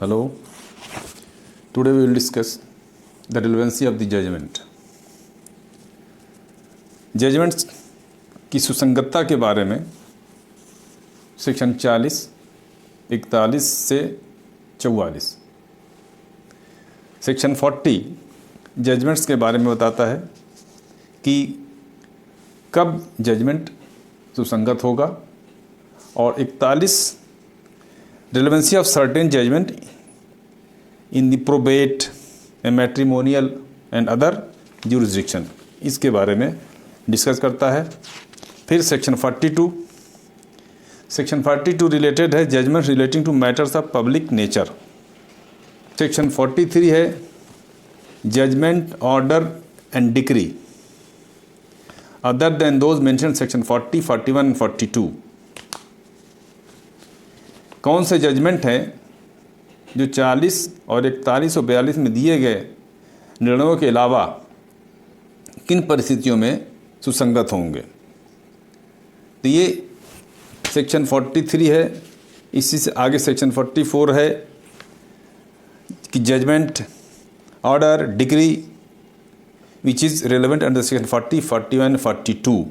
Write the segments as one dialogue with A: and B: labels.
A: Hello, today we will discuss the relevancy of the judgment. Judgments की सुसंगतता के बारे में सेक्शन 40, 41 से 44। सेक्शन 40 जजमेंट्स के बारे में बताता है कि कब जजमेंट सुसंगत होगा, और 41 relevancy of certain judgment in the probate matrimonial and other jurisdiction, इसके बारे में डिस्कस करता है। फिर सेक्शन 42 रिलेटेड है judgment relating to matters of public nature. Section 43 है judgment order and decree other than those mention section 40, 41 and 42। कौन से जजमेंट हैं जो 40 और 41 और 42 में दिए गए निर्णयों के अलावा किन परिस्थितियों में सुसंगत होंगे। तो ये सेक्शन 43 है। इसी से आगे सेक्शन 44 है कि judgment order decree which is relevant under section 40, 41, 42,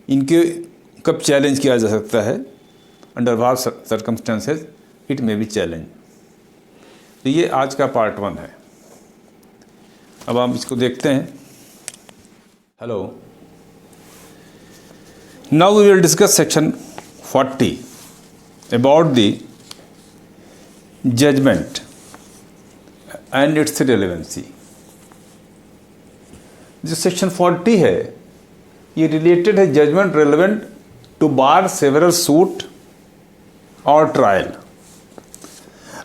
A: इनके कब चैलेंज किया जा सकता है, under war circumstances it may be challenge. तो ये आज का पार्ट 1 है। अब हम इसको देखते हैं। Hello, now we will discuss section 40 about the judgment and its relevancy. जो सेक्शन 40 है ये रिलेटेड है judgment relevant to bar several suit or trial.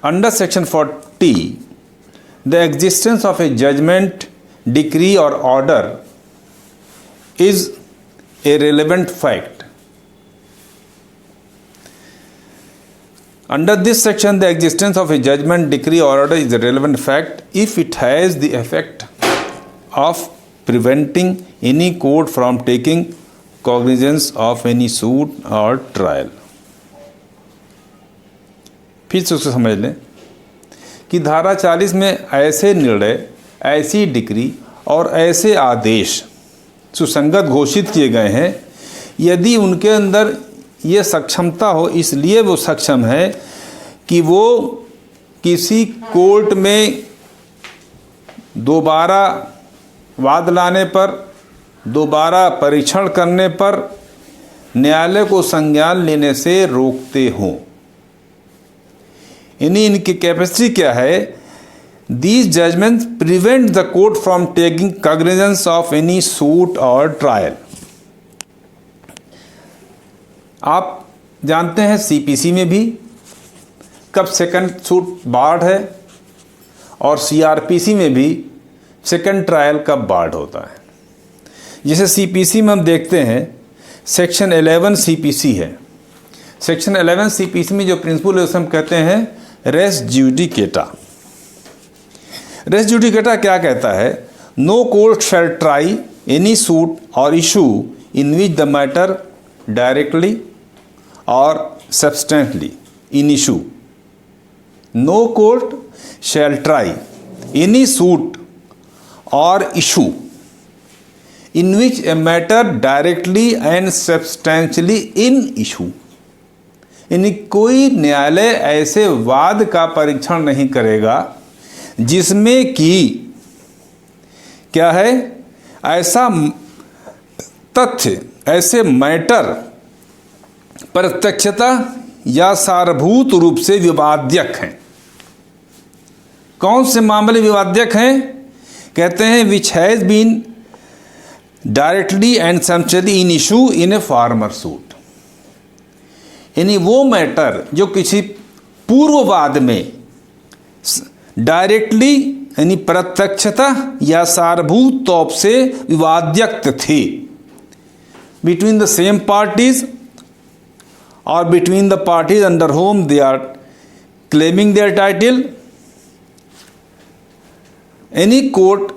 A: Under section 40, the existence of a judgment, decree or order is a relevant fact. Under this section, the existence of a judgment, decree or order is a relevant fact if it has the effect of preventing any court from taking cognizance of any suit or trial. फिर से उसको समझ लें कि धारा 40 में ऐसे निर्णय, ऐसी डिक्री और ऐसे आदेश सुसंगत घोषित किए गए हैं यदि उनके अंदर ये सक्षमता हो। इसलिए वो सक्षम है कि वो किसी कोर्ट में दोबारा वाद लाने पर, दोबारा परीक्षण करने पर न्यायालय को संज्ञान लेने से रोकते हों। इनकी कैपेसिटी क्या है? These judgments prevent the court from taking cognizance of any suit और ट्रायल। आप जानते हैं सीपीसी में भी कब सेकंड सूट बार्ड है, और सीआरपीसी में भी सेकंड ट्रायल कब बार्ड होता है। जैसे सीपीसी में हम देखते हैं सेक्शन 11 सीपीसी है। सेक्शन 11 सीपीसी में जो प्रिंसिपल है उसे हम कहते हैं रेस ज्यूडिकेटा। रेस ज्यूडिकेटा क्या कहता है? No court shall try any suit or issue in which the matter directly or substantially in issue. No court shall try any suit or issue in which a matter directly and substantially in issue. यानी कोई न्यायालय ऐसे वाद का परीक्षण नहीं करेगा जिसमें कि क्या है, ऐसा तथ्य, ऐसे मैटर प्रत्यक्षता या सारभूत रूप से विवाद्यक हैं। कौन से मामले विवाद्यक हैं? कहते हैं which has been directly and substantially in issue in a former suit. यानी वो मैटर जो किसी पूर्ववाद में डायरेक्टली यानी प्रत्यक्षता या सारभूत तौर से विवाद्यक्त थे बिटवीन द सेम पार्टीज और between the parties under whom they are claiming their title. Any court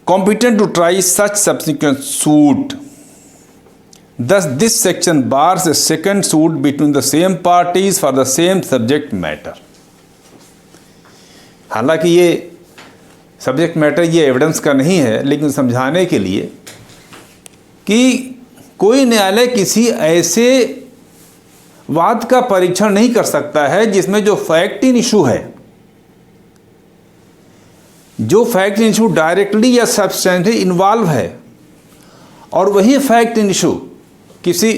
A: competent to try such subsequent suit. Thus, this section bars a second suit between the same parties for the same subject matter. हालांकि ये subject matter ये evidence का नहीं है, लेकिन समझाने के लिए कि कोई न्यायालय किसी ऐसे वाद का परीक्षण नहीं कर सकता है जिसमें जो फैक्ट इन इशू है, जो फैक्ट इन इशू डायरेक्टली या सब्सटेंशियली इन्वॉल्व है, और वही फैक्ट इन इशू किसी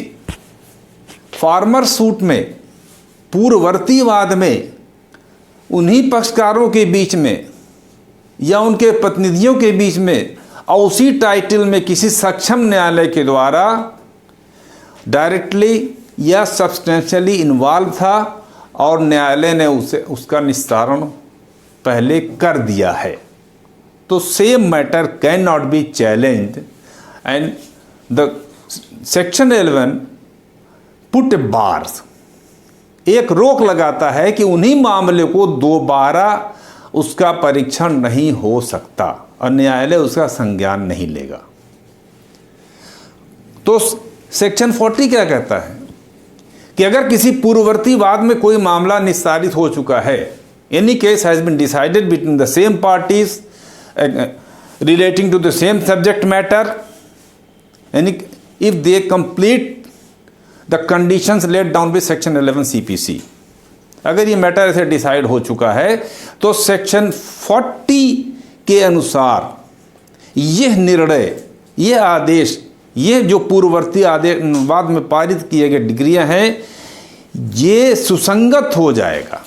A: फार्मर सूट में, पूर्ववर्ती वाद में, उन्हीं पक्षकारों के बीच में या उनके प्रतिनिधियों के बीच में और उसी टाइटल में किसी सक्षम न्यायालय के द्वारा डायरेक्टली या सब्सटेंशियली इन्वॉल्व था और न्यायालय ने उसका निस्तारण पहले कर दिया है, तो same matter can not be challenged and the section 11 put A bars, एक रोक लगाता है कि उन्हीं मामले को दोबारा उसका परीक्षण नहीं हो सकता और न्यायालय उसका संज्ञान नहीं लेगा। तो सेक्शन 40 क्या कहता है कि अगर किसी पूर्ववर्ती वाद में कोई मामला निस्तारित हो चुका है, any case has been decided between the same parties relating to the same subject matter, and if they complete the conditions laid down by section 11 CPC, अगर ये मैटर ऐसे डिसाइड हो चुका है तो सेक्शन 40 के अनुसार यह निर्णय, यह आदेश, ये जो पूर्ववर्ती आदेश वाद में पारित किए गए डिग्रियां हैं, ये सुसंगत हो जाएगा।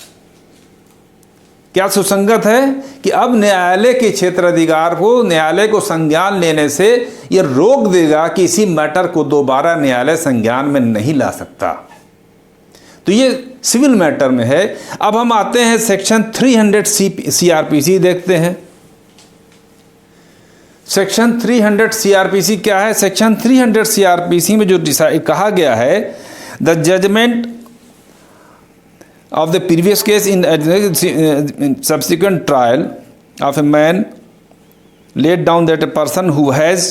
A: क्या सुसंगत है कि अब न्यायालय के क्षेत्राधिकार को, न्यायालय को संज्ञान लेने से यह रोक देगा कि इसी मैटर को दोबारा न्यायालय संज्ञान में नहीं ला सकता। तो ये सिविल मैटर में है। अब हम आते हैं सेक्शन 300 CRPC देखते हैं। सेक्शन 300 CRPC क्या है? सेक्शन 300 CRPC में जो डिसाइड कहा गया है, the judgment of the previous case in subsequent trial of a man laid down that a person who has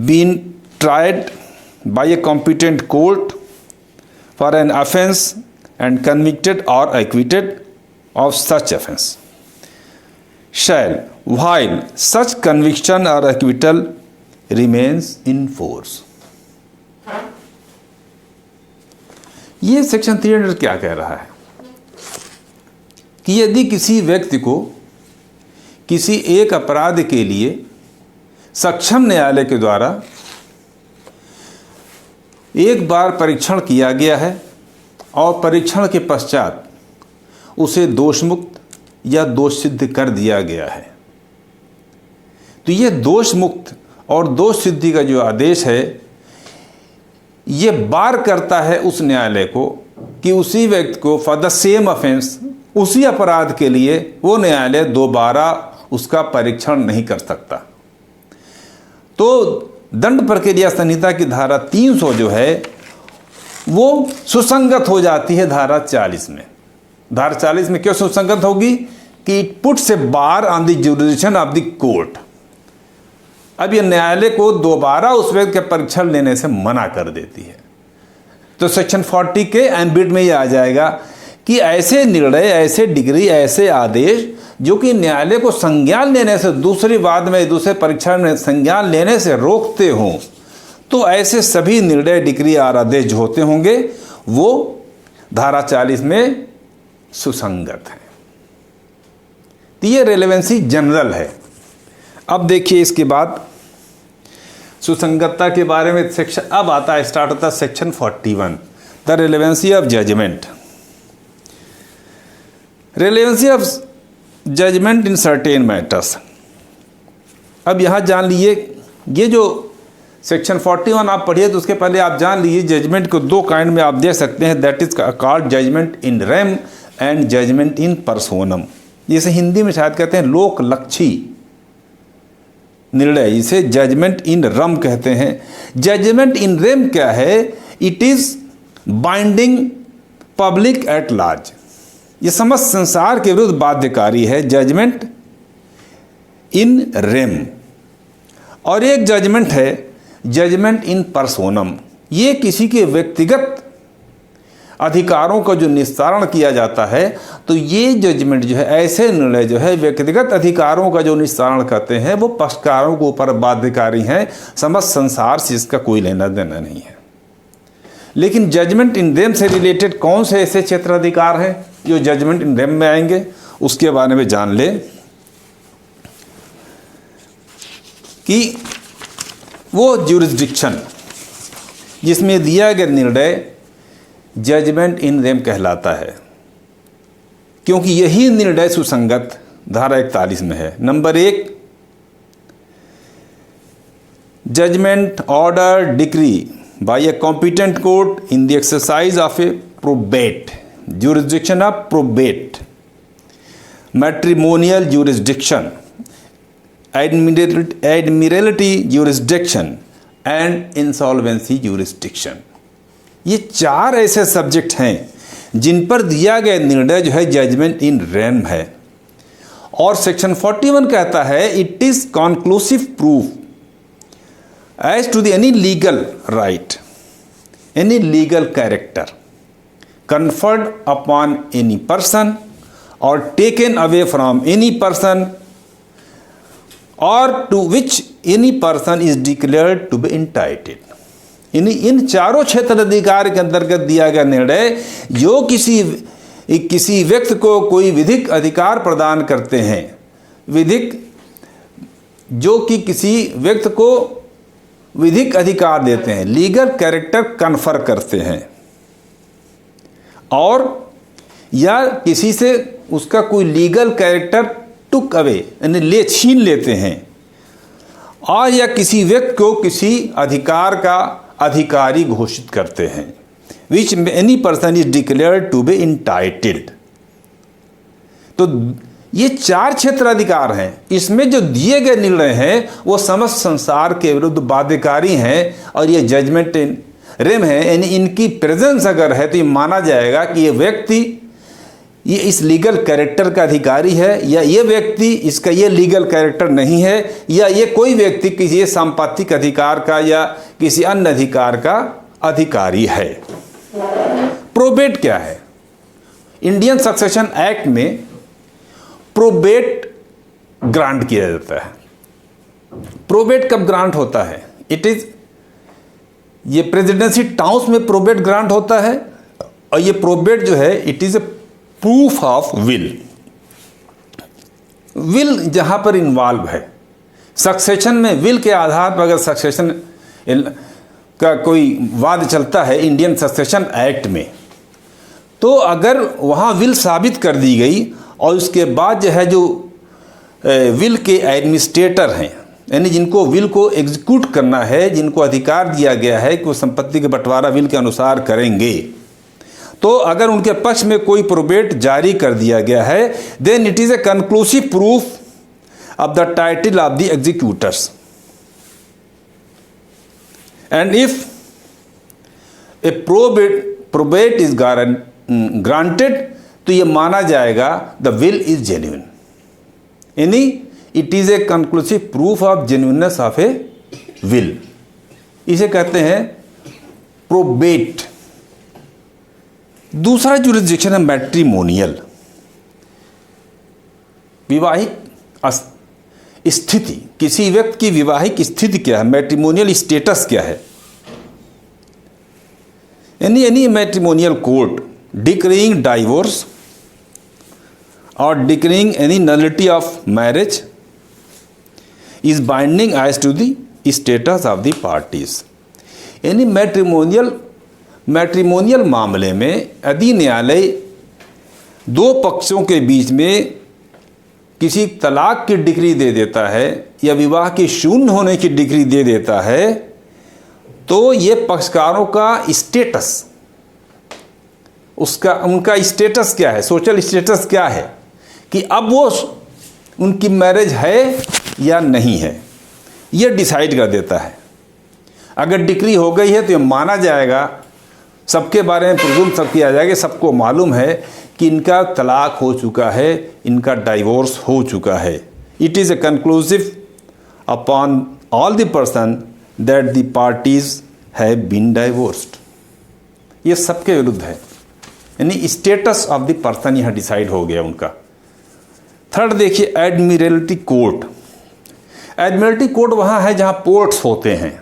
A: been tried by a competent court for an offence and convicted or acquitted of such offence shall, while such conviction or acquittal remains in force। ये section 300 क्या कह रहा है कि यदि किसी व्यक्ति को किसी एक अपराध के लिए सक्षम न्यायालय के द्वारा एक बार परीक्षण किया गया है और परीक्षण के पश्चात उसे दोषमुक्त या दोष सिद्ध कर दिया गया है, तो ये दोषमुक्त और दोष सिद्धि का जो आदेश है, ये बार करता है उस न्यायालय को कि उसी व्यक्ति को फॉर द सेम ऑफेंस, उसी अपराध के लिए वो न्यायालय दोबारा उसका परीक्षण नहीं कर सकता। तो दंड प्रक्रिया संहिता की धारा 300 जो है वो सुसंगत हो जाती है धारा 40 में। धारा 40 में क्यों सुसंगत होगी? कि it puts A bar on the jurisdiction of the court. अब ये न्यायालय को दोबारा उस व्यक्ति के परीक्षण लेने से मना कर देती है। तो सेक्शन 40 के एम्बिट में ये आ जाएगा कि ऐसे निर्णय, ऐसे डिग्री, ऐसे आदेश जो कि न्यायालय को संज्ञान लेने से, दूसरी वाद में, दूसरे परीक्षण में संज्ञान लेने से रोकते हों, तो ऐसे सभी निर्णय, डिग्री और आदेश जो होते होंगे वो धारा 40 में सुसंगत हैं। तो ये रेलेवेंसी जनरल है। अब देखिए इसके बाद सुसंगतता के बारे में सेक्शन अब आता है, स्टार्ट होता है section 41, the relevancy of judgment. Relevancy of judgment in certain matters. अब यहाँ जान लीजिए, ये जो सेक्शन 41 आप पढ़िए तो उसके पहले आप जान लीजिए जजमेंट को दो काइंड में आप देख सकते हैं, that is called judgment in rem and judgment in personam. जिसे हिंदी में शायद कहते हैं लोकलक्षी निर्णय, इसे जजमेंट इन रम कहते हैं। जजमेंट इन रेम क्या है? It is binding public at large, ये समस्त संसार के विरुद्ध बाध्यकारी है, जजमेंट इन रेम। और एक जजमेंट है जजमेंट इन पर्सोनम, ये किसी के व्यक्तिगत अधिकारों का जो निस्तारण किया जाता है, तो ये जजमेंट जो है, ऐसे निर्णय जो है व्यक्तिगत अधिकारों का जो निस्तारण करते हैं वो पक्षकारों के ऊपर बाध्यकारी हैं। समस्त संसार से इसका कोई लेना देना नहीं है। लेकिन जजमेंट इन रेम से रिलेटेड कौन से ऐसे क्षेत्राधिकार हैं जो जजमेंट इन रेम में आएंगे, उसके बारे में जान ले कि वो ज्यूरिसडिक्शन जिसमें दिया गया निर्णय जजमेंट इन रेम कहलाता है, क्योंकि यही निर्णय सुसंगत धारा 41 में है। Number 1, judgment order decree by a competent court in the exercise of a probate jurisdiction of probate, matrimonial jurisdiction, admiralty jurisdiction and insolvency jurisdiction। ये 4 ऐसे सब्जेक्ट हैं जिन पर दिया गया निर्णय जो है जजमेंट इन रेम है। और सेक्शन 41 कहता है it is conclusive proof as to the any legal right, any legal character conferred upon any person or taken away from any person or to which any person is declared to be entitled। इन चारों क्षेत्र अधिकार के अंतर्गत दिया गया निर्णय जो किसी व्यक्ति को कोई विधिक अधिकार प्रदान करते हैं, विधिक जो कि किसी व्यक्ति को विधिक अधिकार देते हैं, लीगल कैरेक्टर कन्फर करते हैं, और या किसी से उसका कोई लीगल कैरेक्टर टुक अवे यानी छीन लेते हैं, और या किसी व्यक्ति को किसी अधिकार का अधिकारी घोषित करते हैं, which any person is declared to be entitled. तो ये 4 क्षेत्राधिकार हैं। इसमें जो दिए गए निर्णय हैं वो समस्त संसार के विरुद्ध बाध्यकारी हैं, और ये जजमेंट इन रेम है, यानी इनकी प्रेजेंस अगर है तो ये माना जाएगा कि ये व्यक्ति ये इस लीगल कैरेक्टर का अधिकारी है, या ये व्यक्ति इसका ये लीगल कैरेक्टर नहीं है, या ये कोई व्यक्ति किसी सांपत्तिक अधिकार का या किसी अन्य अधिकार का अधिकारी है। प्रोबेट क्या है? इंडियन सक्सेशन एक्ट में प्रोबेट ग्रांट किया जाता है। प्रोबेट कब ग्रांट होता है? इट इज ये प्रेसिडेंसी टाउन्स में प्रोबेट ग्रांट होता है, और ये प्रोबेट जो है it is A proof of will. Will जहां पर इन्वॉल्व है सक्सेशन में, विल के आधार पर अगर सक्सेशन का कोई वाद चलता है इंडियन सक्सेशन एक्ट में, तो अगर वहां विल साबित कर दी गई और उसके बाद जो है जो विल के एडमिनिस्ट्रेटर हैं, यानी जिनको विल को एग्जीक्यूट करना है, जिनको अधिकार दिया गया है कि वो संपत्ति के बंटवारा विल के अनुसार करेंगे, तो अगर उनके पक्ष में कोई प्रोबेट जारी कर दिया गया है, then it is a conclusive proof of the title of the executors. And if a probate is granted, तो ये माना जाएगा द विल इज जेन्युइन, यानी it is a conclusive proof of genuineness of a will. इसे कहते हैं probate. दूसरा jurisdiction है मैट्रिमोनियल। विवाहिक स्थिति, किसी व्यक्ति की विवाहिक स्थिति क्या है, मैट्रिमोनियल स्टेटस क्या है। Any matrimonial court declaring divorce or declaring any nullity of marriage is binding as to the status of the parties. यानी मैट्रिमोनियल मामले में यदि न्यायालय 2 पक्षों के बीच में किसी तलाक की डिक्री दे देता है या विवाह के शून्य होने की डिक्री दे देता है, तो ये पक्षकारों का स्टेटस, उनका स्टेटस क्या है, सोशल स्टेटस क्या है, कि अब वो उनकी मैरिज है या नहीं है, ये डिसाइड कर देता है। अगर डिक्री हो गई है तो ये माना जाएगा, सबके बारे में प्रिज्यूम सब किया जाएगा, सबको मालूम है कि इनका तलाक हो चुका है, इनका डाइवोर्स हो चुका है। It is a conclusive upon all the person that the parties have been divorced. ये सबके विरुद्ध है। यानी स्टेटस ऑफ द पर्सन यहाँ डिसाइड हो गया उनका। थर्ड देखिए एडमिरल्टी कोर्ट। एडमिरल्टी कोर्ट वहाँ है जहाँ पोर्ट्स होते हैं,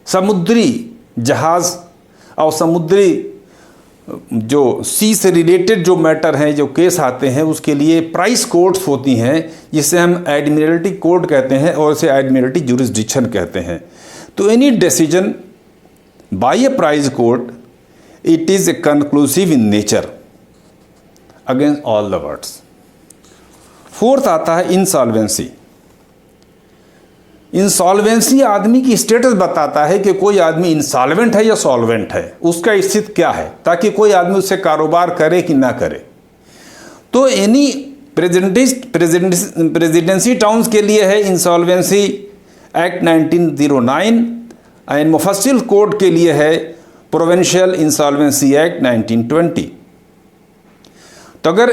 A: समुद्री जहाज़ और समुद्री जो सी से रिलेटेड जो मैटर हैं, जो केस आते हैं, उसके लिए प्राइस कोर्ट्स होती हैं जिसे हम एडमिरल्टी कोर्ट कहते हैं और इसे एडमिरल्टी जुरिस्डिक्शन कहते हैं। तो any decision by A price court it is a conclusive in nature against all the words. Fourth आता है इंसॉल्वेंसी। इंसॉल्वेंसी आदमी की स्टेटस बताता है कि कोई आदमी इंसॉल्वेंट है या सॉल्वेंट है, उसका स्थिति क्या है, ताकि कोई आदमी उससे कारोबार करे कि ना करे। तो एनी प्रेसिडेंसी टाउन्स के लिए है इंसॉल्वेंसी एक्ट 1909 एंड मुफस्सिल कोर्ट के लिए है प्रोविंशियल इंसॉल्वेंसी एक्ट 1920। तो अगर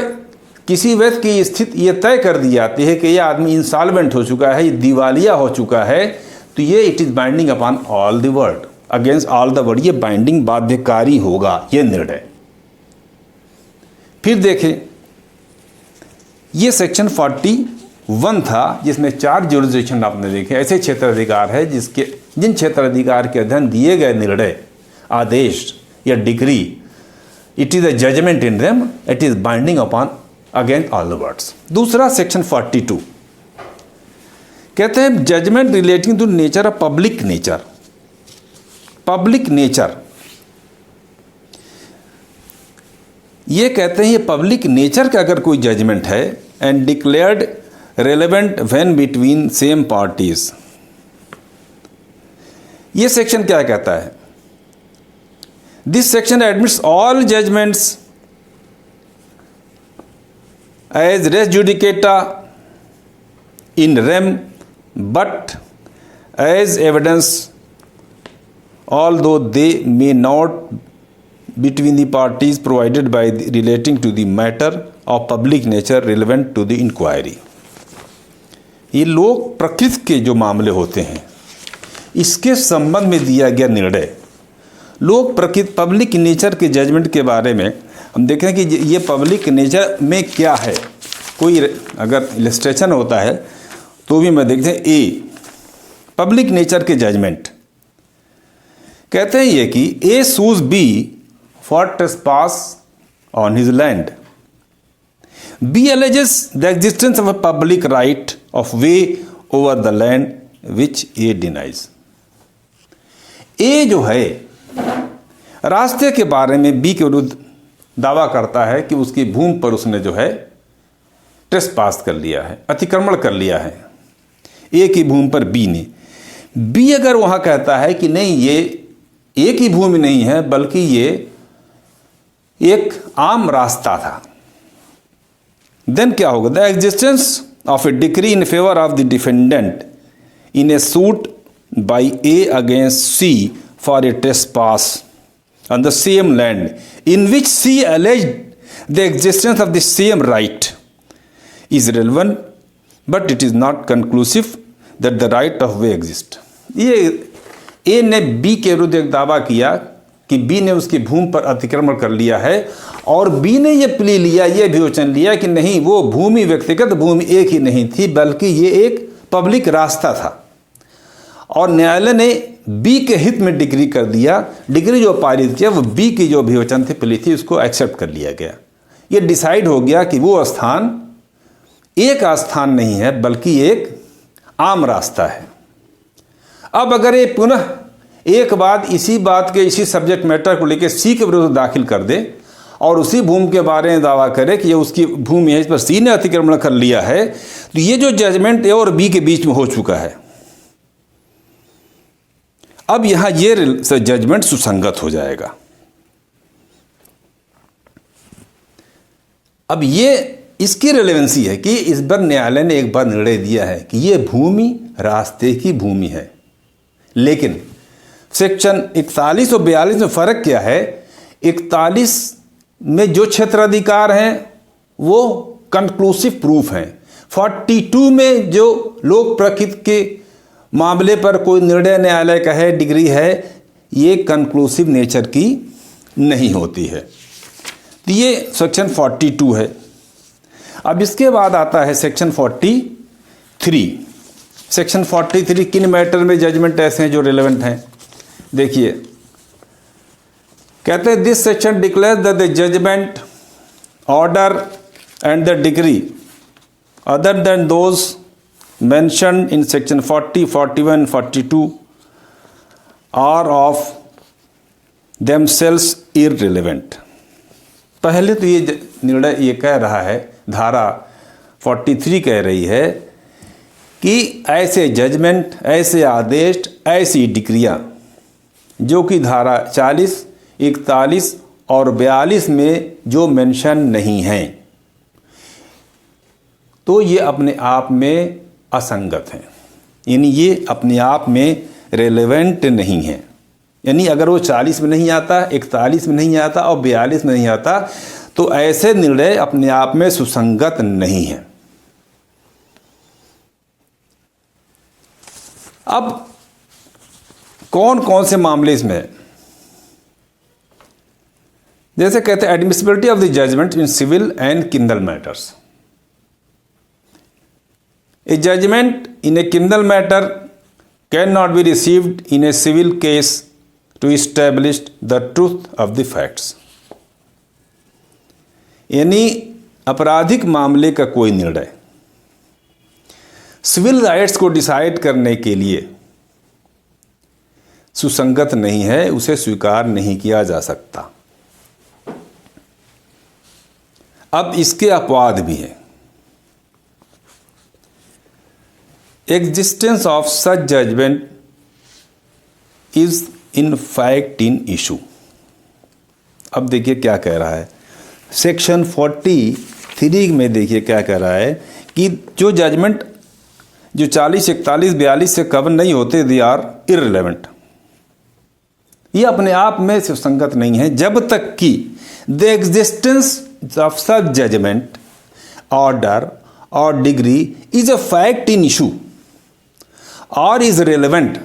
A: किसी व्यक्ति की स्थिति ये तय कर दी जाती है कि यह आदमी इंसॉल्वेंट हो चुका है, ये दिवालिया हो चुका है, तो ये it is binding upon all the world, against all the world, ये बाइंडिंग बाध्यकारी होगा ये निर्णय। फिर देखें ये सेक्शन 41 था जिसमें 4 जुरिस्डिक्शन आपने देखे, ऐसे क्षेत्राधिकार है जिन क्षेत्राधिकार के अध्ययन दिए गए निर्णय, आदेश या decree, it is a judgment in them, it is binding upon against all the words. दूसरा सेक्शन 42 कहते हैं judgment relating to nature of public nature. Public nature ये कहते हैं ये पब्लिक नेचर का अगर कोई जजमेंट है and declared relevant when between same parties. ये सेक्शन क्या कहता है? This section admits all judgments as res judicata in rem but as evidence although they may not between the parties provided by relating to the matter of public nature relevant to the inquiry। ये लोक प्रकृति के जो मामले होते हैं इसके संबंध में दिया गया निर्णय। लोक प्रकृति पब्लिक नेचर के जजमेंट के बारे में हम देखें कि ये पब्लिक नेचर में क्या है। कोई अगर इलस्ट्रेशन होता है तो भी मैं देखते हैं ए पब्लिक नेचर के जजमेंट कहते हैं ये कि A sues B for trespass on his land, B alleges the existence of a public right of way over the land which A denies. A जो है रास्ते के बारे में बी के विरुद्ध दावा करता है कि उसकी भूमि पर उसने जो है ट्रेसपास कर लिया है, अतिक्रमण कर लिया है ए की भूमि पर बी ने। बी अगर वहाँ कहता है कि नहीं ये ए की भूमि नहीं है बल्कि ये एक आम रास्ता था, देन क्या होगा? The existence of a decree in favour of the defendant in a suit by A against C for a trespass on the same land in which C alleged the existence of the same right is relevant but it is not conclusive that the right of way exists। ये A ने B के विरुद्ध एक दावा किया कि B ने उसकी भूमि पर अतिक्रमण कर लिया है और B ने ये प्ली लिया, ये भी वचन लिया कि नहीं वो भूमि व्यक्तिगत भूमि एक ही नहीं थी बल्कि ये एक पब्लिक रास्ता था। और न्यायालय ने बी के हित में डिग्री कर दिया, डिग्री जो पारित किया वो बी की जो अभिवचन थी प्ली थी उसको एक्सेप्ट कर लिया गया। ये डिसाइड हो गया कि वो स्थान एक स्थान नहीं है बल्कि एक आम रास्ता है। अब अगर ये पुनः एक बात इसी बात के इसी सब्जेक्ट मैटर को लेकर सी के विरुद्ध दाखिल कर दे और उसी भूमि के बारे में दावा करे कि ये उसकी भूमि है, इस पर सी ने अतिक्रमण कर लिया है, तो ये जो जजमेंट ए और बी के बीच में हो चुका है, अब यहां ये जजमेंट सुसंगत हो जाएगा। अब ये इसकी रेलेवेंसी है कि इस बार न्यायालय ने एक बार निर्णय दिया है कि ये भूमि रास्ते की भूमि है, लेकिन सेक्शन 41 और 42 में फ़र्क क्या है? 41 में जो क्षेत्राधिकार हैं वो कंक्लूसिव प्रूफ हैं, 42 में जो लोक प्रकृति के मामले पर कोई निर्णय न्यायालय का है, डिग्री है, ये कंक्लूसिव नेचर की नहीं होती है। तो ये सेक्शन 42 है। अब इसके बाद आता है सेक्शन 43। सेक्शन 43 किन मैटर में जजमेंट ऐसे हैं जो रिलेवेंट हैं? देखिए, कहते हैं this section declare that the judgment, order and the decree other than those mentioned in section 40, 41, 42 are of themselves irrelevant। पहले तो ये निर्णय ये कह रहा है, धारा 43 कह रही है कि ऐसे जजमेंट, ऐसे आदेश, ऐसी डिक्रियाँ जो कि धारा 40, 41 और 42 में जो मेंशन नहीं हैं, तो ये अपने आप में असंगत हैं, यानी ये अपने आप में रेलेवेंट नहीं है। यानी अगर वो 40 में नहीं आता, 41 में नहीं आता और 42 में नहीं आता, तो ऐसे निर्णय अपने आप में सुसंगत नहीं है। अब कौन कौन से मामले इसमें है? जैसे कहते हैं admissibility of the judgment in civil and criminal matters. A judgment in a criminal matter cannot be received in a civil case to establish the truth of the facts। यानी आपराधिक मामले का कोई निर्णय सिविल राइट्स को decide करने के लिए सुसंगत नहीं है, उसे स्वीकार नहीं किया जा सकता। अब इसके अपवाद भी हैं। Existence of such judgment is in fact in issue। अब देखिए क्या कह रहा है सेक्शन 43 में। देखिए क्या कह रहा है कि जो जजमेंट जो 40, 41, 42 से कवर नहीं होते, दे आर इररिलेवेंट। ये अपने आप में सुसंगत नहीं है जब तक कि the existence of such judgment, order or degree is a fact in issue or is relevant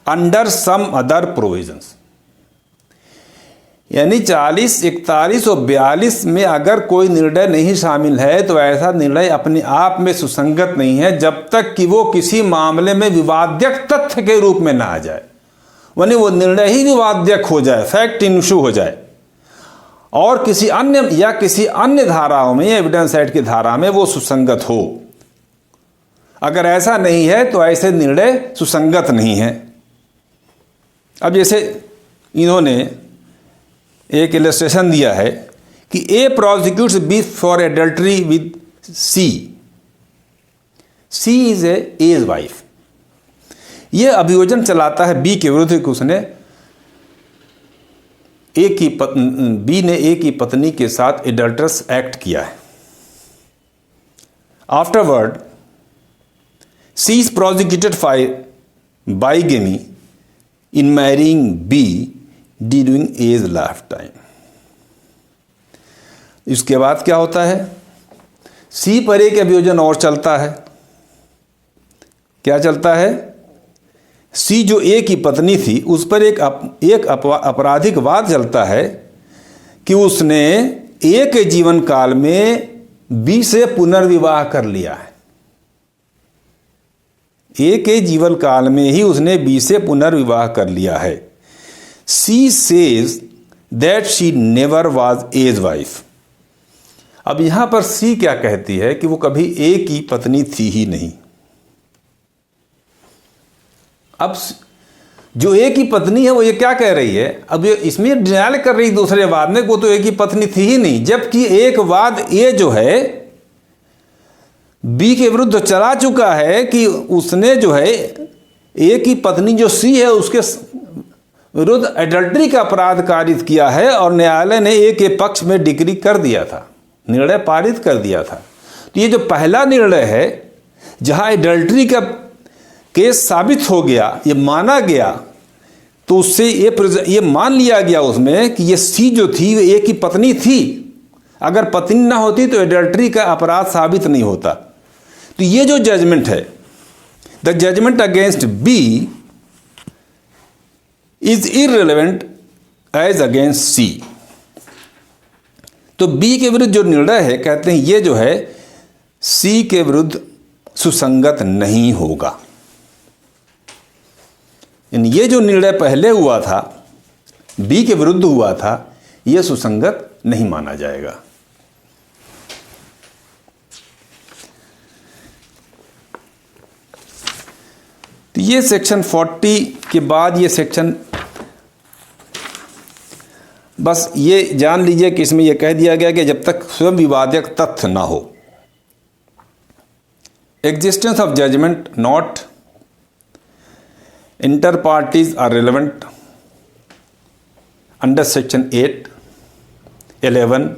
A: under some other provisions. यानी 40, 41 और 42 में अगर कोई निर्णय नहीं शामिल है तो ऐसा निर्णय अपने आप में सुसंगत नहीं है जब तक कि वो किसी मामले में विवाद्यक तथ्य के रूप में ना आ जाए, यानी वो निर्णय ही विवाद्यक हो जाए, फैक्ट इन इशू हो जाए, और किसी अन्य धाराओं में, एविडेंस एक्ट की धारा में वो सुसंगत हो। अगर ऐसा नहीं है तो ऐसे निर्णय सुसंगत नहीं है। अब जैसे इन्होंने एक इलस्ट्रेशन दिया है कि A prosecutes B for adultery with C. C is A's wife. ये अभियोजन चलाता है बी के विरुद्ध कि उसने बी ने ए की पत्नी के साथ एडल्टरस एक्ट किया है। Afterward C is prosecuted for bigamy in marrying B during A's lifetime। इसके बाद क्या होता है? C पर एक अभियोजन और चलता है। क्या चलता है? C जो A की पत्नी थी उस पर एक आपराधिक वाद चलता है कि उसने A के जीवन काल में B से पुनर्विवाह कर लिया है। ए के जीवन काल में ही उसने बी से पुनर्विवाह कर लिया है। C says that she never was as wife. अब यहां पर सी क्या कहती है कि वो कभी ए की पत्नी थी ही नहीं। अब जो ए की पत्नी है वो ये क्या कह रही है? अब ये इसमें डिनायल कर रही दूसरे वाद में, वो तो ए की पत्नी थी ही नहीं, जबकि एक वाद ए जो है बी के विरुद्ध चला चुका है कि उसने जो है ए की पत्नी जो सी है उसके विरुद्ध एडल्ट्री का अपराध कारित किया है और न्यायालय ने ए के पक्ष में डिक्री कर दिया था, निर्णय पारित कर दिया था। तो ये जो पहला निर्णय है जहां एडल्ट्री का केस साबित हो गया, ये माना गया, तो उससे ये मान लिया गया उसमें कि ये सी जो थी वो ए की पत्नी थी। अगर पत्नी ना होती तो एडल्ट्री का अपराध साबित नहीं होता। तो ये जो जजमेंट है, the judgment against B is irrelevant as against C. तो बी के विरुद्ध जो निर्णय है, कहते हैं ये जो है सी के विरुद्ध सुसंगत नहीं होगा। ये जो निर्णय पहले हुआ था, बी के विरुद्ध हुआ था, यह सुसंगत नहीं माना जाएगा। तो ये सेक्शन 40 के बाद ये सेक्शन, बस ये जान लीजिए कि इसमें यह कह दिया गया कि जब तक स्वयं विवादक तथ्य ना हो, existence of judgment not inter parties are relevant under section 8, 11,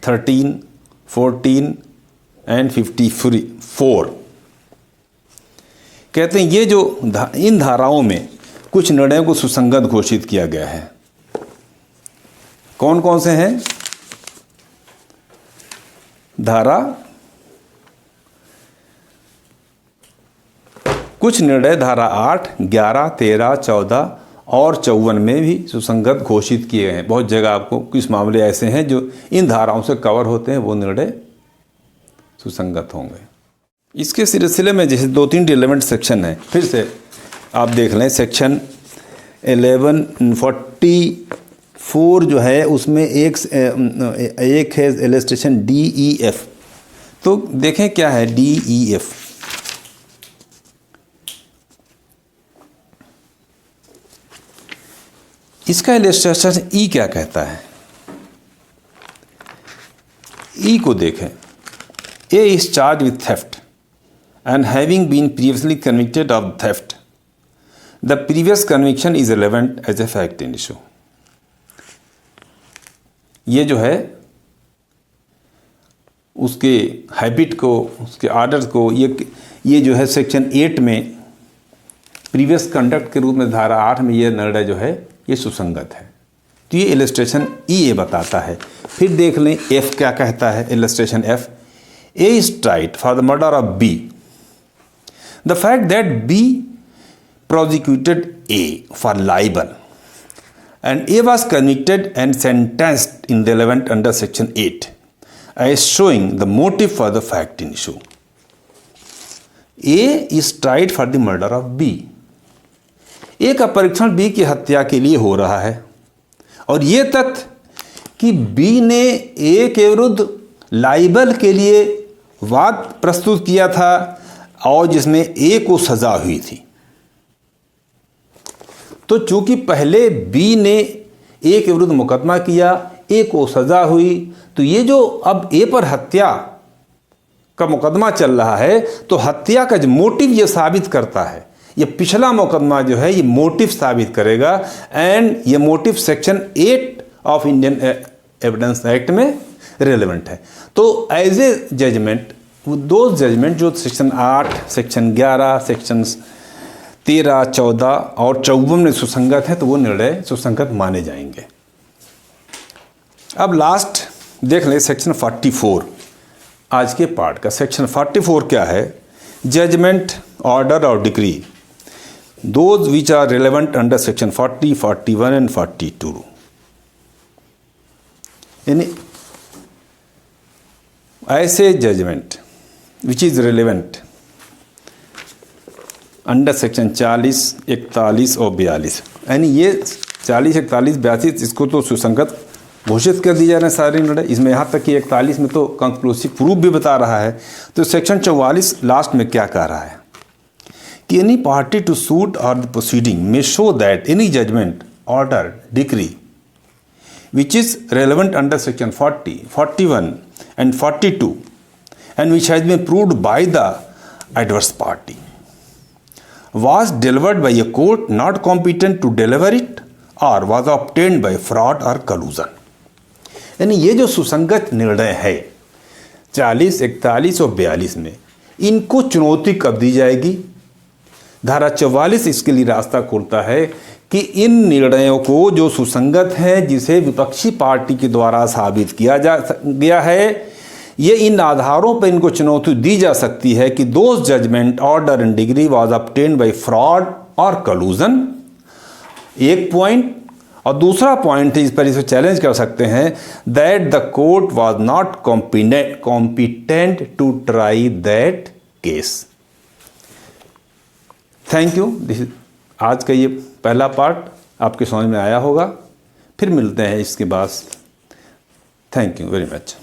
A: 13, 14 and 54। कहते हैं ये जो इन धाराओं में कुछ निर्णयों को सुसंगत घोषित किया गया है। कौन कौन से हैं? धारा, कुछ निर्णय धारा 8, 11, 13, 14 और 54 में भी सुसंगत घोषित किए हैं। बहुत जगह आपको कुछ मामले ऐसे हैं जो इन धाराओं से कवर होते हैं, वो निर्णय सुसंगत होंगे। इसके सिलसिले में जैसे 2-3 रिलेवेंट सेक्शन हैं, फिर से आप देख लें। सेक्शन 1144 जो है उसमें एक है इलस्ट्रेशन DEF। तो देखें क्या है DEF। इसका इलस्ट्रेशन ई क्या कहता है? ई को देखें। A is charge with theft and having been previously convicted of theft, the previous conviction is relevant as a fact in issue। ये जो है उसके हैबिट को, उसके आर्डर्स को, ये जो है सेक्शन 8 में प्रीवियस कंडक्ट के रूप में धारा 8 में ये निर्णय जो है ये सुसंगत है। तो ये इलस्ट्रेशन ई ये बताता है। फिर देख लें एफ क्या कहता है। Illustration F, A is tried for the murder of B. The fact that B prosecuted A for libel and A was convicted and sentenced in the relevant under section 8 as showing the motive for the fact in issue. A is tried for the murder of B. A का परीक्षण B की हत्या के लिए हो रहा है और ये तथ्य कि B ने A के विरुद्ध लाइबल के लिए वाद प्रस्तुत किया था और जिसमें ए को सजा हुई थी। तो चूंकि पहले बी ने ए के विरुद्ध मुकदमा किया, ए को सजा हुई, तो ये जो अब ए पर हत्या का मुकदमा चल रहा है, तो हत्या का जो मोटिव ये साबित करता है, ये पिछला मुकदमा जो है ये मोटिव साबित करेगा। एंड ये motive section 8 of Indian evidence act में रिलेवेंट है। तो एज ए जजमेंट, दो जजमेंट जो सेक्शन 8, सेक्शन 11, सेक्शन 13, 14 और 54 में सुसंगत है, तो वो निर्णय सुसंगत माने जाएंगे। अब लास्ट देख लें सेक्शन 44 आज के पार्ट का। सेक्शन 44 क्या है? जजमेंट, ऑर्डर और decree, those which are relevant under section 40, 41 and 42। यानी ऐसे judgment which is relevant under section 40, 41 और 42, यानी ये 40, 41, 42 इसको तो सुसंगत घोषित कर दिया जा रहा है सारे निर्णय। इसमें यहाँ तक कि 41 में तो कंक्लूसिव प्रूफ भी बता रहा है। तो सेक्शन 44 लास्ट में क्या कह रहा है कि एनी पार्टी टू सूट और द प्रोसीडिंग में show that any judgment, order, decree which is relevant under section 40, 41 and 42 and which has been proved by the adverse party was delivered by a court not competent to deliver it or was obtained by fraud or collusion। यानी ये जो सुसंगत निर्णय है 40, 41 और 42 में, इनको चुनौती कब दी जाएगी? धारा 44 इसके लिए रास्ता खोलता है कि इन निर्णयों को जो सुसंगत है, जिसे विपक्षी पार्टी के द्वारा साबित किया गया है, ये इन आधारों पर इनको चुनौती दी जा सकती है कि those judgment, order and decree was obtained by fraud और कलूजन, एक पॉइंट, और दूसरा पॉइंट इस पर इसको चैलेंज कर सकते हैं that the court was not competent to try that case. Thank you. आज का ये पहला पार्ट आपके समझ में आया होगा, फिर मिलते हैं इसके बाद। Thank you very much.